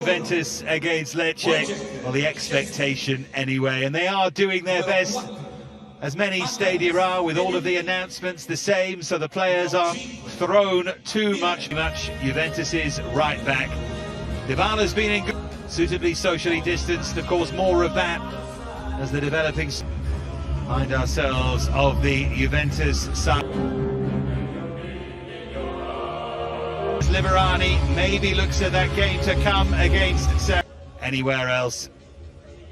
Juventus against Leccee. Well, the expectation anyway, and they are doing their best. As many stadia are, with all of the announcements the same, so the players aren't thrown too much. Juventus is right back. Dybala's been in good, suitably socially distanced, of course, more of that as the developing. Find ourselves of the Juventus side. Liverani maybe looks at that game to come against Sarah. Anywhere else.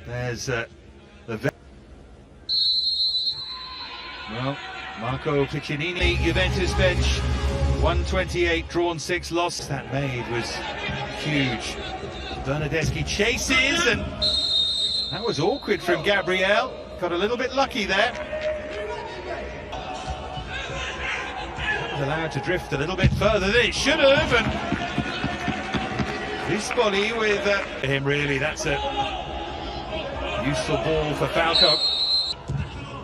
There's the well, Marco Piccinini, Juventus bench, 128 drawn, 6 lost. That made was huge. Bernardeschi chases, and that was awkward from Gabriel. Got a little bit lucky there. Allowed to drift a little bit further than it should have, and Rispoli with him. Really, that's a useful ball for Falco.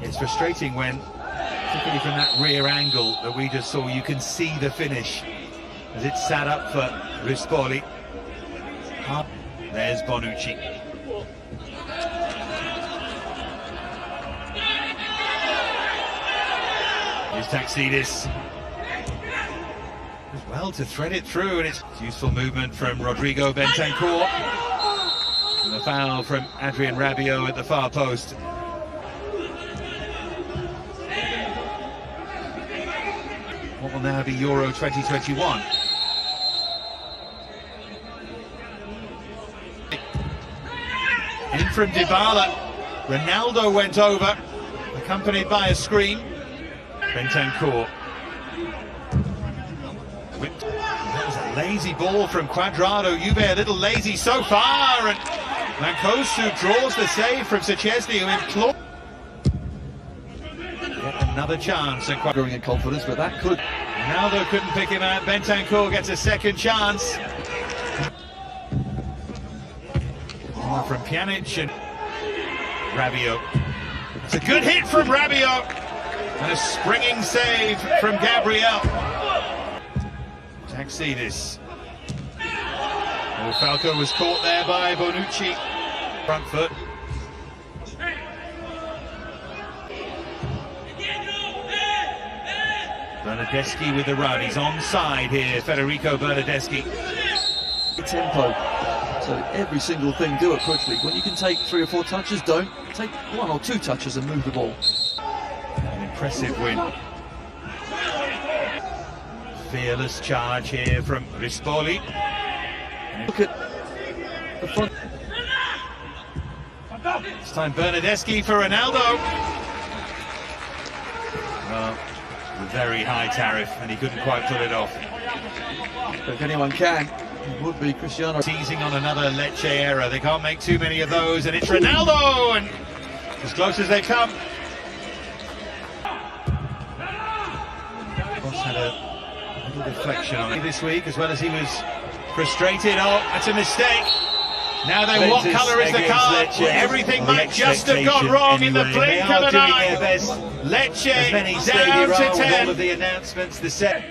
It's frustrating when, particularly from that rear angle that we just saw, you can see the finish as it sat up for Rispoli. There's Bonucci. Here's Taxidis. As well to thread it through, and it's useful movement from Rodrigo Bentancur. And the foul from Adrien Rabiot at the far post. What will now be Euro 2021? In from Dybala. Ronaldo went over, accompanied by a screen. Bentancur. That was a lazy ball from Cuadrado. Juve a little lazy so far, and Mancosu draws the save from Szczesny, who implored another chance. And growing in confidence, but that could. Ronaldo couldn't pick him out. Bentancur gets a second chance. From Pjanic and Rabiot. It's a good hit from Rabiot, and a springing save from Gabriel. Taxidis. Oh, Falco was caught there by Bonucci. Front foot. Bernardeschi with the run. He's onside here, Federico Bernardeschi. Tempo. So every single thing, do approach league. When you can take 3 or 4 touches, don't. Take 1 or 2 touches and move the ball. An impressive win. Fearless charge here from Rispoli. Look at the front. This time Bernardeschi for Ronaldo. Well, a very high tariff, and he couldn't quite pull it off. But if anyone can, it would be Cristiano. Teasing on another Leccee error. They can't make too many of those, and it's Ronaldo, and as close as they come. Cross had a little deflection on it this week, as well as he was frustrated. Oh, that's a mistake. Now then, what colour is the card? Everything might just have gone wrong in the blink of an eye. Leccee down to 10. All of the announcements, the set.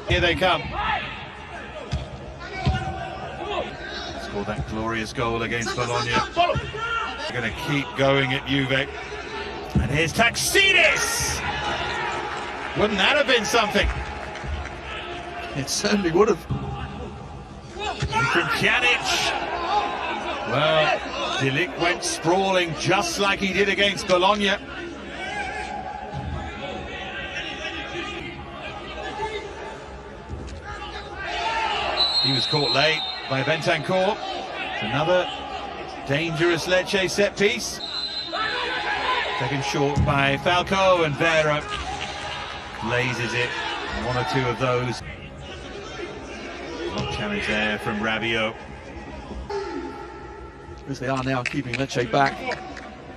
Here they come. Scored that glorious goal against Bologna. They're going to keep going at Juve. And here's Taxidis. Wouldn't that have been something? It certainly would have. And from Pjanic. Well, Delic went sprawling just like he did against Bologna. He was caught late by Bentancur. Another dangerous Leccee set piece. Taken short by Falco, and Vera blazes it. 1 or 2 of those. Long challenge there from Rabiot. As they are now keeping Leccee back.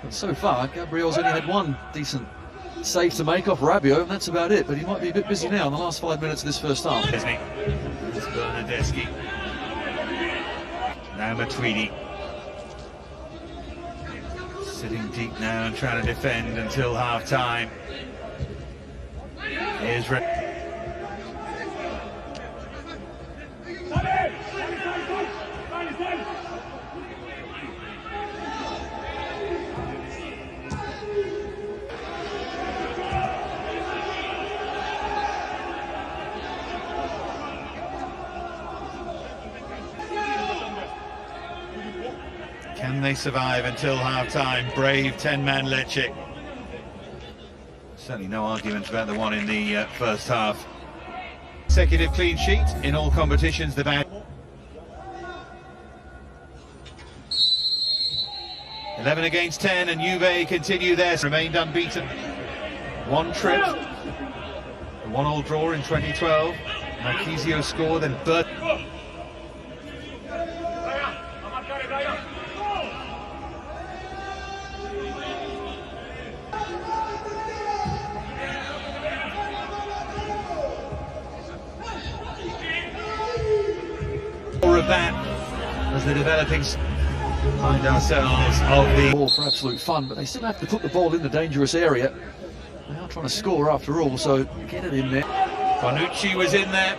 But so far, Gabriel's only had 1 decent save to make off Rabiot, and that's about it. But he might be a bit busy now in the last 5 minutes of this first half. It's Bernardeschi. Now Matuidi. Sitting deep now and trying to defend until half-time. Here's they survive until half-time. Brave 10-man Leccee. Certainly no argument about the one in the first half. Consecutive clean sheet in all competitions. The bad 11 against 10, and Juve continue theirs. Remained unbeaten. One trip. A 1-1 draw in 2012. Marquisio scored, then Bert. More of that as the developing find ourselves of the ball for absolute fun, but they still have to put the ball in the dangerous area. They are trying to score after all, so get it in there. Bonucci was in there.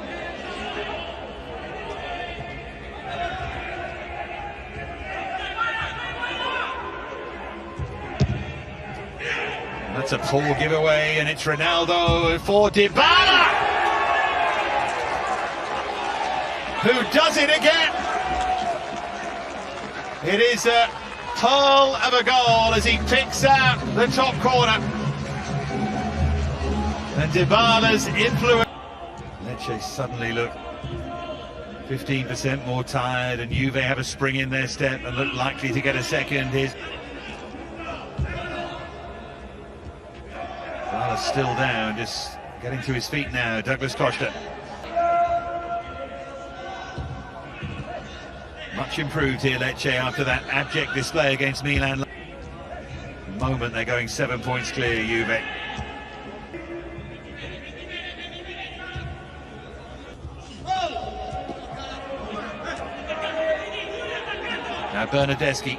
That's a poor giveaway, and it's Ronaldo for Dybala, who does it again. It is a pearl of a goal as he picks out the top corner. And Dybala's influence. Leccee suddenly look 15% more tired, and Juve have a spring in their step and look likely to get a second. Here's Dybala's still down, just getting to his feet now. Douglas Costa. Much improved here, Leccee, after that abject display against Milan. The moment they're going 7 points clear, Juve. Now Bernardeschi.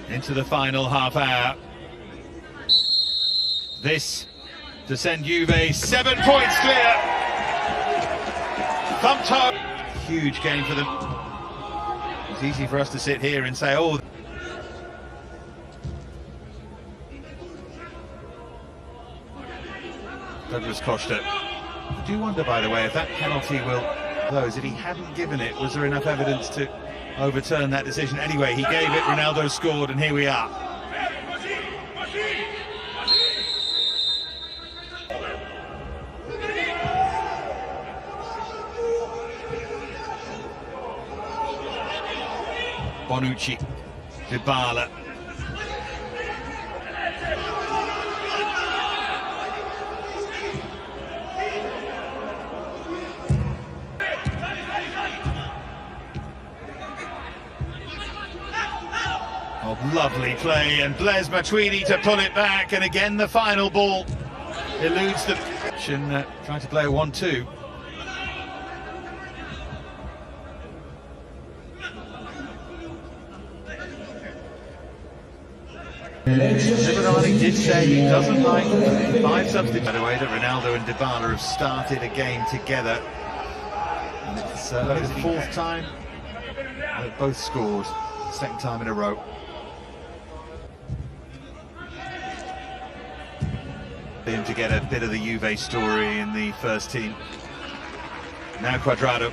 Into the final half hour. This to send Juve 7 points clear. Thumped home. Huge game for them. It's easy for us to sit here and say, oh. Douglas Costa. I do wonder, by the way, if that penalty will close. If he hadn't given it, was there enough evidence to overturn that decision? Anyway, he gave it, Ronaldo scored, and here we are. Bonucci, Dybala. Oh, lovely play, and Blaise Matuidi to pull it back, and again the final ball eludes the and trying to play a 1-2. Liberani did say he doesn't like 5 substitutes. By the way, that Ronaldo and Dybala have started a game together, and it's the 4th time they've both scored, 2nd time in a row. Him to get a bit of the Juve story in the first team. Now Cuadrado.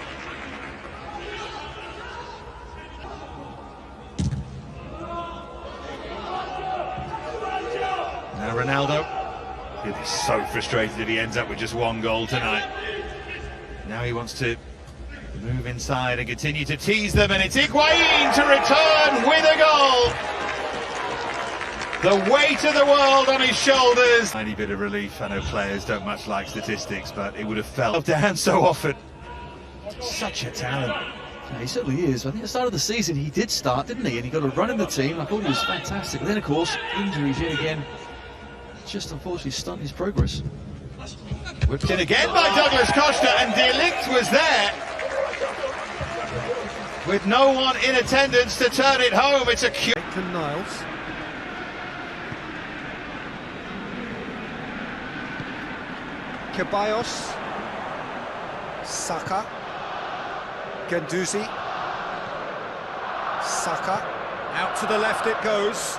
Now Ronaldo. He'll be so frustrated if he ends up with just 1 goal tonight. Now he wants to move inside and continue to tease them, and it's Higuain to return with a goal. The weight of the world on his shoulders. Tiny bit of relief. I know players don't much like statistics, but it would have fell down so often. Such a talent. Yeah, he certainly is. I think at the start of the season he did start, didn't he? And he got a run in the team. I thought he was fantastic. And then, of course, injuries yet again just unfortunately stunt his progress. Whipped in again by Douglas Costa, and De Ligt was there with no one in attendance to turn it home. It's a cute. Niles. Ceballos, Saka, Guendouzi, Saka, out to the left it goes.